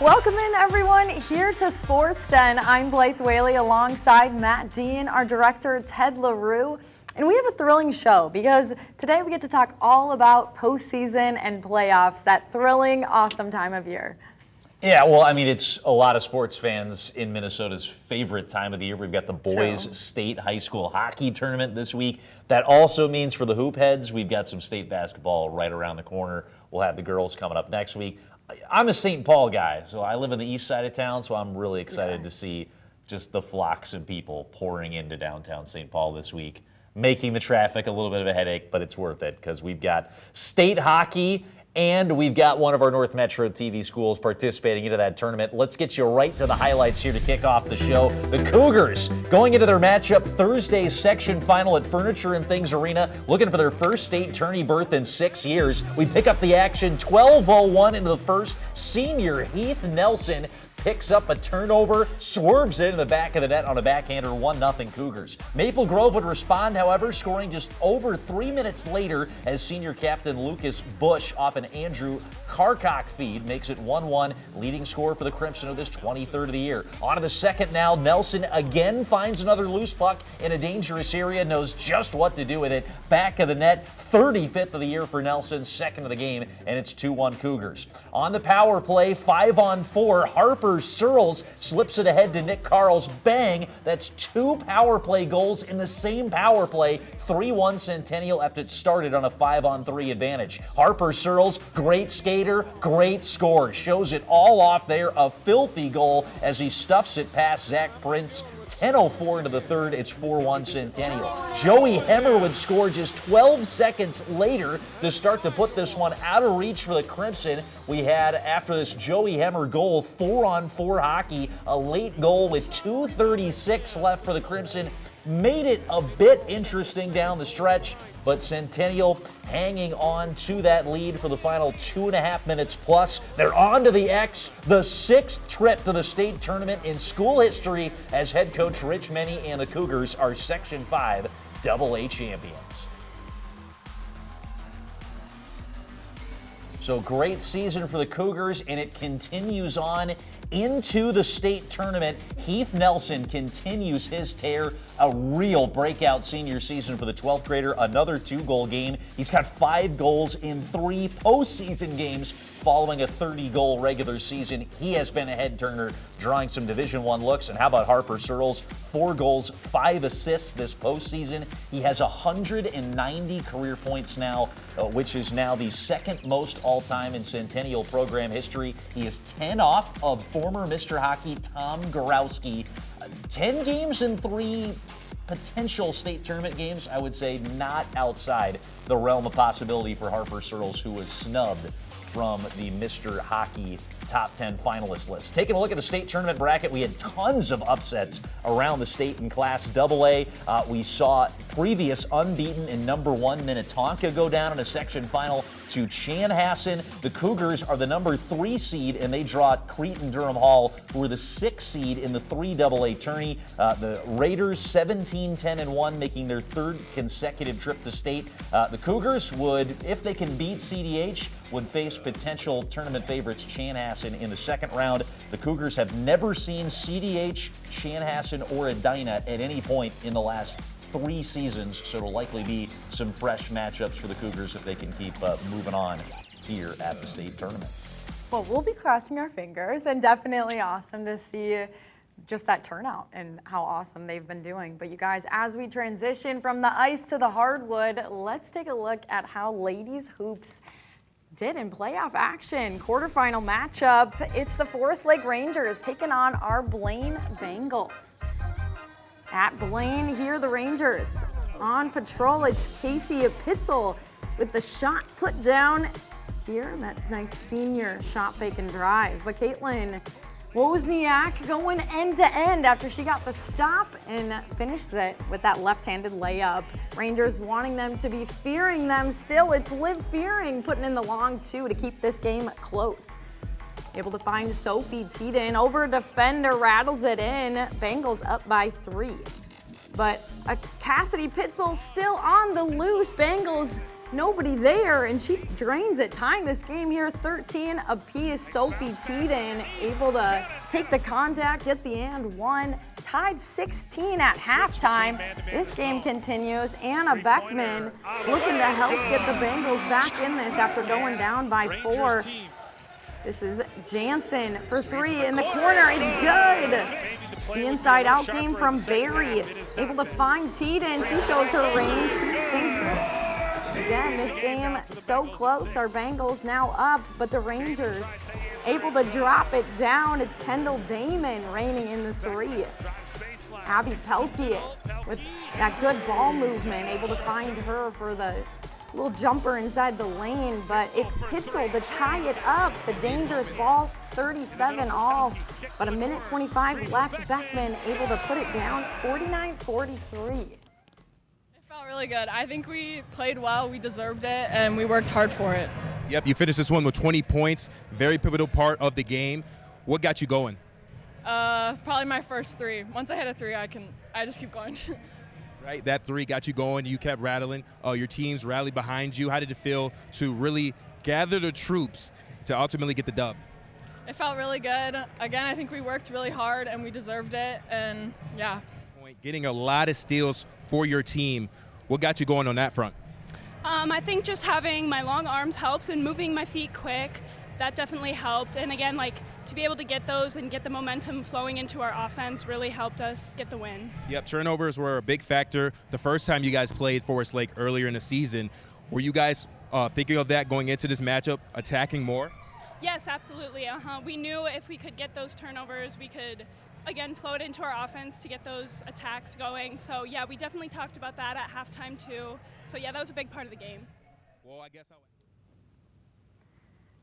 Welcome in, everyone, here to Sports Den. I'm Blythe Whaley alongside Matt Dean, our director, Ted LaRue. And we have a thrilling show because today we get to talk all about postseason and playoffs, that thrilling, awesome time of year. Yeah, well, I mean, it's a lot of sports fans in Minnesota's favorite time of the year. We've got the boys' state high school hockey tournament this week. That also means for the hoop heads, we've got some state basketball right around the corner. We'll have the girls coming up next week. I'm a St. Paul guy, so I live on the east side of town, so I'm really excited to see just the flocks of people pouring into downtown St. Paul this week, making the traffic a little bit of a headache, but it's worth it because we've got state hockey and we've got one of our North Metro TV schools participating into that tournament. Let's get you right to the highlights here to kick off the show. The Cougars going into their matchup Thursday's section final at Furniture and Things Arena, looking for their first state tourney berth in 6 years. We pick up the action 12:01 into the first. Senior Heath Nelson picks up a turnover, swerves it in the back of the net on a backhander, 1-0 Cougars. Maple Grove would respond, however, scoring just over 3 minutes later as senior captain Lucas Bush off an Andrew Carcock feed makes it 1-1, leading scorer for the Crimson of this 23rd of the year. On to the second now, Nelson again finds another loose puck in a dangerous area, knows just what to do with it. Back of the net, 35th of the year for Nelson, second of the game, and it's 2-1 Cougars. On the power play, 5-on-4, Harper Searles slips it ahead to Nick Carls. Bang! That's 2 power play goals in the same power play. 3-1 Centennial after it started on a 5-on-3 advantage. Harper Searles, great skater, great score. Shows it all off there. A filthy goal as he stuffs it past Zach Prince. 10:04 into the third, it's 4-1 Centennial. Joey Hemmer would score just 12 seconds later to start to put this one out of reach for the Crimson. We had, after this Joey Hemmer goal, 4-on-4 hockey, a late goal with 2:36 left for the Crimson. Made it a bit interesting down the stretch, but Centennial hanging on to that lead for the final 2.5 minutes plus. They're on to the X, the 6th trip to the state tournament in school history as head coach Rich Meny and the Cougars are Section 5 AA champions. So great season for the Cougars, and it continues on into the state tournament. Heath Nelson continues his tear, a real breakout senior season for the 12th grader, another 2-goal game. He's got 5 goals in 3 postseason games following a 30-goal regular season. He has been a head-turner, drawing some Division I looks. And how about Harper Searles? 4 goals, 5 assists this postseason. He has 190 career points now, which is now the second most all-time in Centennial program history. He is 10 off of former Mr. Hockey Tom Gorowski. 10 games in 3 potential state tournament games, I would say not outside the realm of possibility for Harper Searles, who was snubbed from the Mr. Hockey top 10 finalist list. Taking a look at the state tournament bracket, we had tons of upsets around the state in Class AA. We saw previous unbeaten and number 1 Minnetonka go down in a section final to Chanhassen. The Cougars are the number 3 seed, and they draw Cretin-Durham Hall, who are the 6th seed in the 3 AA tourney. The Raiders 17-10-1, making their 3rd consecutive trip to state. The Cougars would, if they can beat CDH, would face potential tournament favorites Chanhassen in the second round. The Cougars have never seen CDH, Chanhassen, or Edina at any point in the last 3 seasons, so it'll likely be some fresh matchups for the Cougars if they can keep moving on here at the state tournament. Well, we'll be crossing our fingers, and definitely awesome to see just that turnout and how awesome they've been doing. But you guys, as we transition from the ice to the hardwood, let's take a look at how ladies hoops did in playoff action. Quarterfinal matchup, it's the Forest Lake Rangers taking on our Blaine Bengals. At Blaine, here the Rangers. On patrol, it's Casey Pitzel with the shot put down here. That's nice senior shot fake and drive. But Caitlin Wozniak going end to end after she got the stop and finished it with that left-handed layup. Rangers wanting them to be fearing them still. It's Liv Fearing putting in the long 2 to keep this game close. Able to find Sophie Teeden over a defender, rattles it in. Bengals up by 3. But Cassidy Pitzel still on the loose. Bengals nobody there, and she drains it, tying this game here 13 apiece. Sophie Teeden able to take the contact, get the and one, tied 16 at halftime. This game continues. Anna Beckman looking to help get the Bengals back in this after going down by 4. This is Jansen for 3 in the corner. It's good. The inside out game from Barry. Able to find Teeden. She shows her range. She sinks it. Again, this game so close. Our Bengals now up, but the Rangers able to drop it down. It's Kendall Damon reigning in the 3. Abby Pelkey with that good ball movement, able to find her for the little jumper inside the lane, but it's Pitzel to tie it up. The dangerous ball, 37 all, but a minute 25 left. Beckman able to put it down, 49-43. Felt really good. I think we played well, we deserved it, and we worked hard for it. Yep, you finished this one with 20 points, very pivotal part of the game. What got you going? Probably my first 3. Once I hit a 3, I just keep going. Right, that 3 got you going, you kept rattling. Your teams rallied behind you. How did it feel to really gather the troops to ultimately get the dub? It felt really good. Again, I think we worked really hard and we deserved it, and yeah. Getting a lot of steals for your team. What got you going on that front? I think just having my long arms helps, and moving my feet quick, that definitely helped. And again, like, to be able to get those and get the momentum flowing into our offense really helped us get the win. Yep, turnovers were a big factor. The first time you guys played Forest Lake earlier in the season, were you guys thinking of that going into this matchup, attacking more? Yes, absolutely. We knew if we could get those turnovers, we could, again, float into our offense to get those attacks going. So, yeah, we definitely talked about that at halftime, too. So, yeah, that was a big part of the game. Well, I guess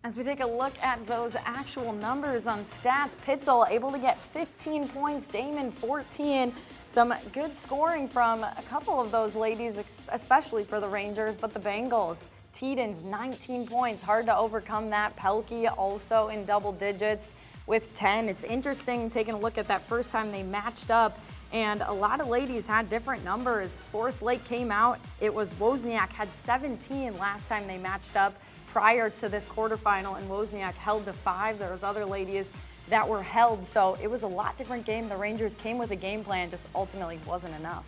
As we take a look at those actual numbers on stats, Pitzel able to get 15 points, Damon 14. Some good scoring from a couple of those ladies, especially for the Rangers, but the Bengals. Teeden's 19 points, hard to overcome that. Pelkey also in double digits with 10. It's interesting taking a look at that first time they matched up, and a lot of ladies had different numbers. Forest Lake came out. It was Wozniak had 17 last time they matched up prior to this quarterfinal, and Wozniak held to 5. There was other ladies that were held, so it was a lot different game. The Rangers came with a game plan, just ultimately wasn't enough.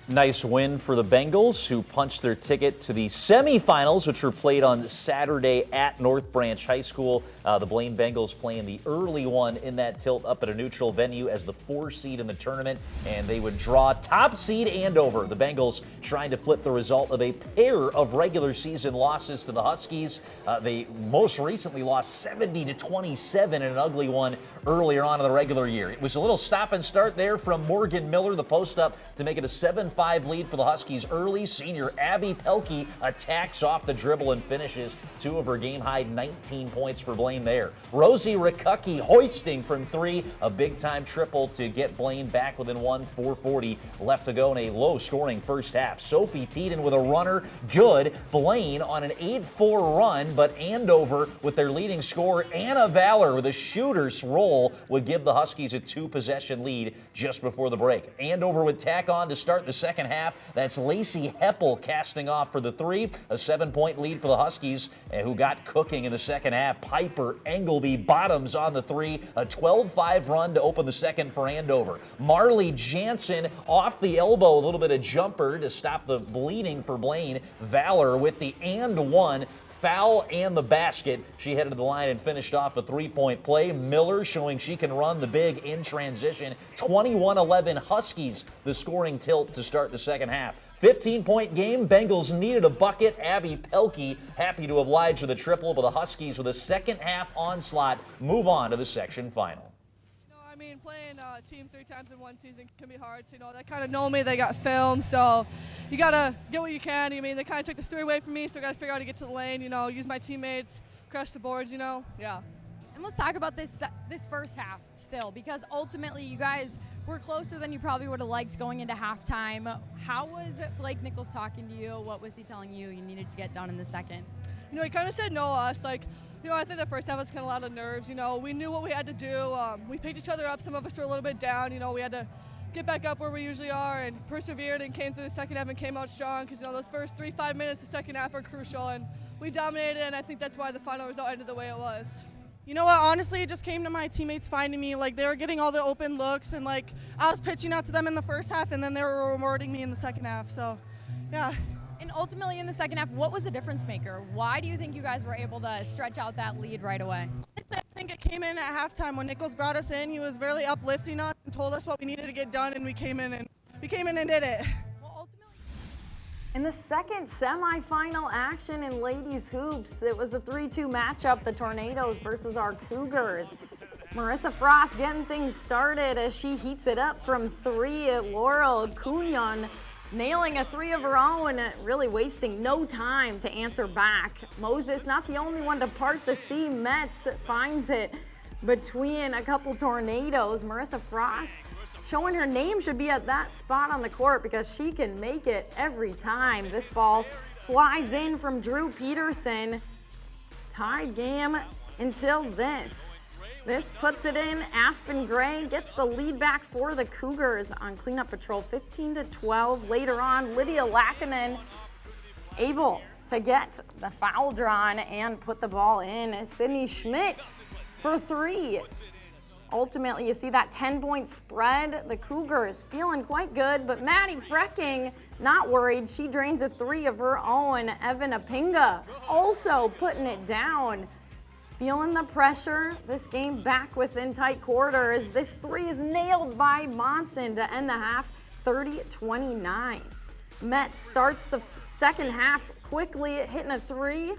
Nice win for the Bengals, who punched their ticket to the semifinals, which were played on Saturday at North Branch High School. The Blaine Bengals playing the early one in that tilt up at a neutral venue as the 4 seed in the tournament, and they would draw top seed Andover. The Bengals trying to flip the result of a pair of regular season losses to the Huskies. They most recently lost 70-27 in an ugly one earlier on in the regular year. It was a little stop and start there from Morgan Miller, the post up to make it a 7-5 lead for the Huskies early. Senior Abby Pelkey attacks off the dribble and finishes 2 of her game-high 19 points for Blaine there. Rosie Rikucki hoisting from 3, a big-time triple to get Blaine back within 1, 4:40 left to go in a low-scoring first half. Sophie Teeden with a runner, good. Blaine on an 8-4 run, but Andover with their leading scorer, Anna Valor with a shooter's roll would give the Huskies a 2-possession lead just before the break. Andover would tack on to start the second half. That's Lacey Heppel casting off for the 3, a 7-point lead for the Huskies, who got cooking in the second half. Piper Engelby bottoms on the 3, a 12-5 run to open the second for Andover. Marley Jansen off the elbow, a little bit of jumper to stop the bleeding for Blaine. Valor with the and one. Foul and the basket. She headed to the line and finished off a 3-point play. Miller showing she can run the big in transition. 21-11 Huskies, the scoring tilt to start the second half. 15-point game. Bengals needed a bucket. Abby Pelkey happy to oblige with a triple, but the Huskies with a second half onslaught move on to the section final. I mean, playing a team 3 times in one season can be hard. So, they kind of know me. They got film. So you got to get what you can. I mean, they kind of took the 3 away from me, so I got to figure out how to get to the lane, use my teammates, crush the boards, yeah. And let's talk about this first half still, because ultimately you guys were closer than you probably would have liked going into halftime. How was Blake Nichols talking to you? What was he telling you needed to get done in the second? He kind of said no to us. I think the first half was kind of a lot of nerves. We knew what we had to do. We picked each other up. Some of us were a little bit down. We had to get back up where we usually are, and persevered and came through the second half and came out strong because, those first 3-5 minutes of the second half are crucial, and we dominated, and I think that's why the final result ended the way it was. You know what, honestly, it just came to my teammates finding me. Like, they were getting all the open looks, and, like, I was pitching out to them in the first half, and then they were rewarding me in the second half. So, yeah. And ultimately in the second half, what was the difference maker? Why do you think you guys were able to stretch out that lead right away? I think it came in at halftime when Nichols brought us in. He was really uplifting us and told us what we needed to get done, and we came in and did it. Well, ultimately, In the second semifinal action in ladies hoops, it was the 3-2 matchup, the Tornadoes versus our Cougars. Marissa Frost getting things started as she heats it up from 3. Laurel Cunyon nailing a 3 of her own, really wasting no time to answer back. Moses, not the only one to part the sea. Metz finds it between a couple Tornadoes. Marissa Frost showing her name should be at that spot on the court because she can make it every time. This ball flies in from Drew Peterson. Tied game until this. This puts it in. Aspen Gray gets the lead back for the Cougars on cleanup patrol, 15-12. Later on, Lydia Lackinen able to get the foul drawn and put the ball in. Sydney Schmitz for 3. Ultimately, you see that 10-point spread. The Cougars feeling quite good, but Maddie Frecking not worried. She drains a 3 of her own. Evan Apinga also putting it down. Feeling the pressure, this game back within tight quarters. This 3 is nailed by Monson to end the half, 30-29. Metz starts the second half quickly, hitting a 3,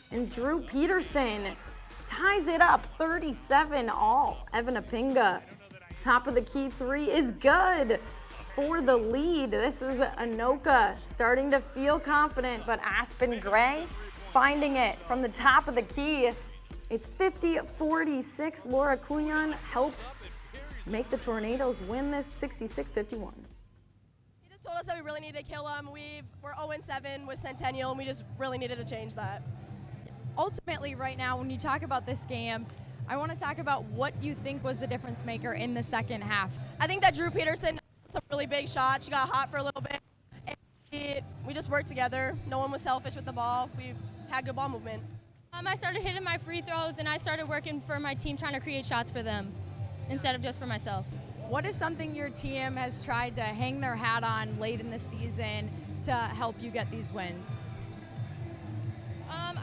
and Drew Peterson ties it up, 37-all. Evan Apinga, top of the key 3 is good for the lead. This is Anoka starting to feel confident, but Aspen Gray finding it from the top of the key. It's 50-46. Laura Cunyon helps make the Tornadoes win this 66-51. He just told us that we really needed to kill them. We're 0-7 with Centennial, and we just really needed to change that. ultimately right now, when you talk about this game, I want to talk about what you think was the difference maker in the second half. I think that Drew Peterson took some really big shots. She got hot for a little bit. And we just worked together. No one was selfish with the ball. We had good ball movement. I started hitting my free throws, and I started working for my team, trying to create shots for them instead of just for myself. What is something your team has tried to hang their hat on late in the season to help you get these wins?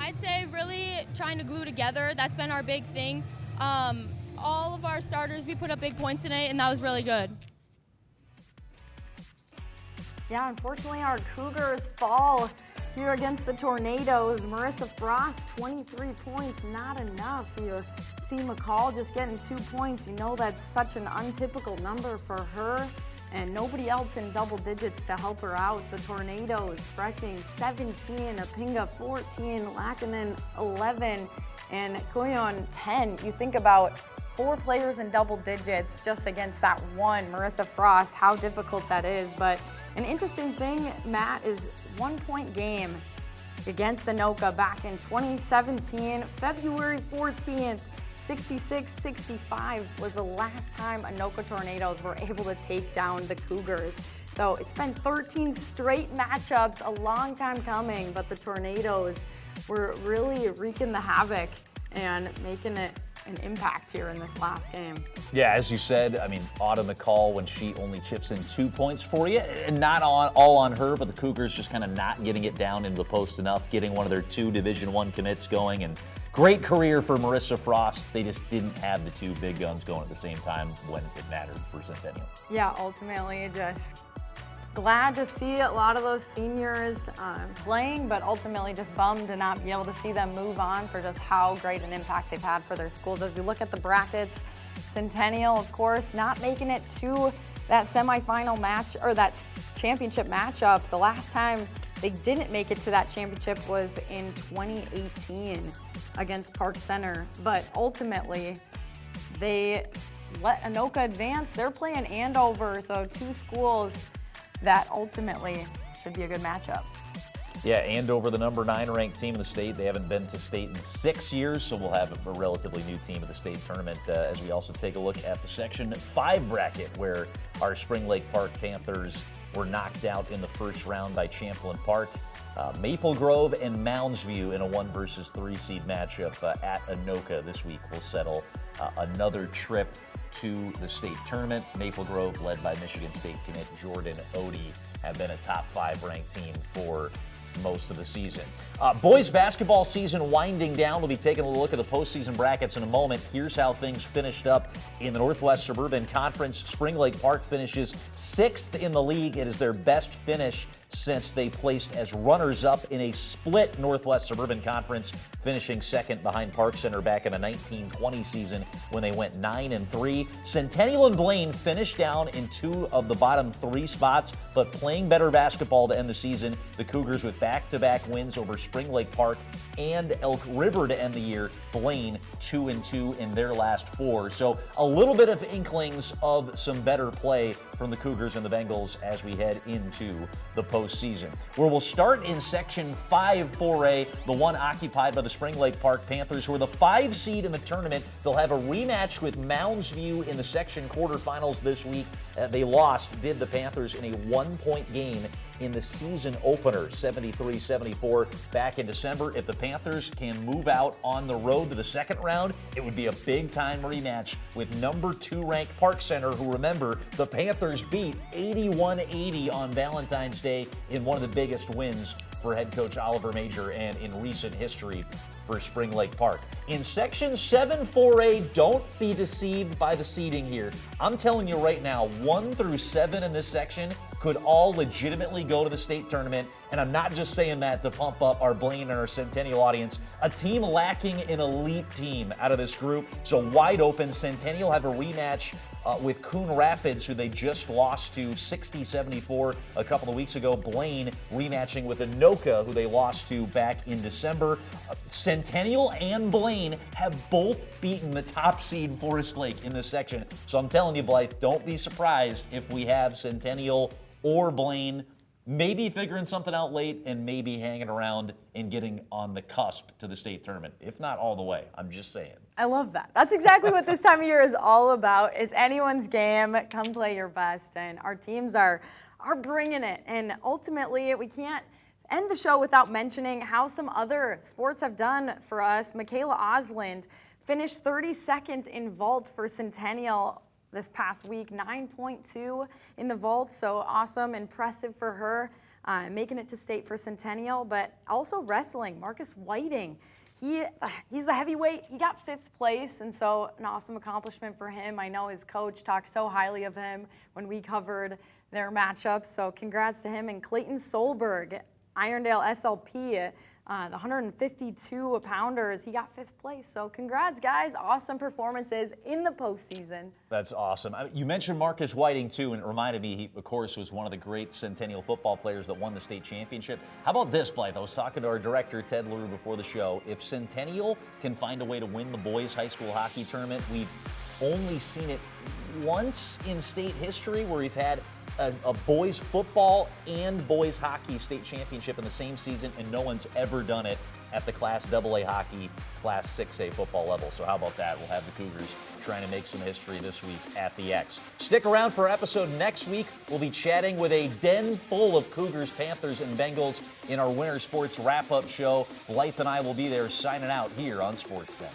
I'd say really trying to glue together. That's been our big thing. All of our starters, we put up big points tonight, and that was really good. Yeah, unfortunately, our Cougars fall here against the Tornadoes. Marissa Frost, 23 points, not enough. You see McCall just getting 2 points. You know that's such an untypical number for her, and nobody else in double digits to help her out. The Tornadoes, Frecking 17, Apinga 14, Lackinen 11, and Cunyon 10. You think about 4 players in double digits just against that one, Marissa Frost, how difficult that is. But an interesting thing, Matt, is 1 point game against Anoka back in 2017, February 14th, 66-65 was the last time Anoka Tornadoes were able to take down the Cougars. So it's been 13 straight matchups, a long time coming, but the Tornadoes were really wreaking the havoc and making it an impact here in this last game. Yeah, as you said, I mean, Autumn McCall, when she only chips in 2 points for you, and not all on her, but the Cougars just kind of not getting it down into the post enough, getting one of their 2 Division I commits going, and great career for Marissa Frost. They just didn't have the 2 big guns going at the same time when it mattered for Centennial. Yeah, ultimately just glad to see a lot of those seniors playing, but ultimately just bummed to not be able to see them move on for just how great an impact they've had for their schools. As we look at the brackets, Centennial, of course, not making it to that semifinal match or that championship matchup. The last time they didn't make it to that championship was in 2018 against Park Center, but ultimately they let Anoka advance. They're playing Andover, so 2 schools that ultimately should be a good matchup. Yeah, Andover, the number 9 ranked team in the state. They haven't been to state in 6 years, so we'll have a relatively new team at the state tournament as we also take a look at the Section 5 bracket, where our Spring Lake Park Panthers were knocked out in the first round by Champlain Park. Maple Grove and Mounds View in a 1 versus 3 seed matchup at Anoka this week will settle another trip to the state tournament. Maple Grove, led by Michigan State commit Jordan Odie, have been a top 5 ranked team for most of the season. Boys basketball season winding down. We'll be taking a look at the postseason brackets in a moment. Here's how things finished up in the Northwest Suburban Conference. Spring Lake Park finishes 6th in the league. It is their best finish since they placed as runners-up in a split Northwest Suburban Conference, finishing 2nd behind Park Center back in the 1920 season when they went 9-3. Centennial and Blaine finished down in 2 of the bottom 3 spots, but playing better basketball to end the season. The Cougars with back-to-back wins over Spring Lake Park and Elk River to end the year. Blaine 2-2 in their last 4. So a little bit of inklings of some better play from the Cougars and the Bengals as we head into the postseason, where we'll start in Section 5 4A, the one occupied by the Spring Lake Park Panthers, who are the 5 seed in the tournament. They'll have a rematch with Mounds View in the section quarterfinals this week. They lost, did the Panthers, in a 1-point game in the season opener, 73-74 back in December. If the Panthers can move out on the road to the second round, it would be a big-time rematch with number 2 ranked Park Center, who, remember, the Panthers beat 81-80 on Valentine's Day in one of the biggest wins for head coach Oliver Major and in recent history for Spring Lake Park. In Section 7 4A, don't be deceived by the seeding here. I'm telling you right now, 1 through 7 in this section could all legitimately go to the state tournament, and I'm not just saying that to pump up our Blaine and our Centennial audience. A team lacking an elite team out of this group, so wide open. Centennial have a rematch with Coon Rapids, who they just lost to 60-74 a couple of weeks ago. Blaine rematching with Anoka, who they lost to back in December. Centennial and Blaine have both beaten the top seed Forest Lake in this section. So I'm telling you, Blythe, don't be surprised if we have Centennial or Blaine maybe figuring something out late and maybe hanging around and getting on the cusp to the state tournament, if not all the way. I'm just saying. I love that. That's exactly what this time of year is all about. It's anyone's game. Come play your best. And our teams are bringing it. And ultimately, we can't end the show without mentioning how some other sports have done for us. Michaela Osland finished 32nd in vault for Centennial this past week, 9.2 in the vault. So awesome, impressive for her, making it to state for Centennial. But also wrestling, Marcus Whiting. He's the heavyweight. He got 5th place, and so an awesome accomplishment for him. I know his coach talked so highly of him when we covered their matchups, so congrats to him. And Clayton Solberg, Irondale SLP, the 152-pounders, he got 5th place. So congrats, guys. Awesome performances in the postseason. That's awesome. You mentioned Marcus Whiting, too, and it reminded me, he, of course, was one of the great Centennial football players that won the state championship. How about this, Blythe? I was talking to our director, Ted LaRue, before the show. If Centennial can find a way to win the boys high school hockey tournament, we've only seen it once in state history, where we've had a boys football and boys hockey state championship in the same season, and no one's ever done it at the Class AA hockey, Class 6A football level. So how about that? We'll have the Cougars trying to make some history this week at the X. Stick around for our episode next week. We'll be chatting with a den full of Cougars, Panthers, and Bengals in our Winter Sports Wrap-Up show. Blythe and I will be there signing out here on Sportsnet.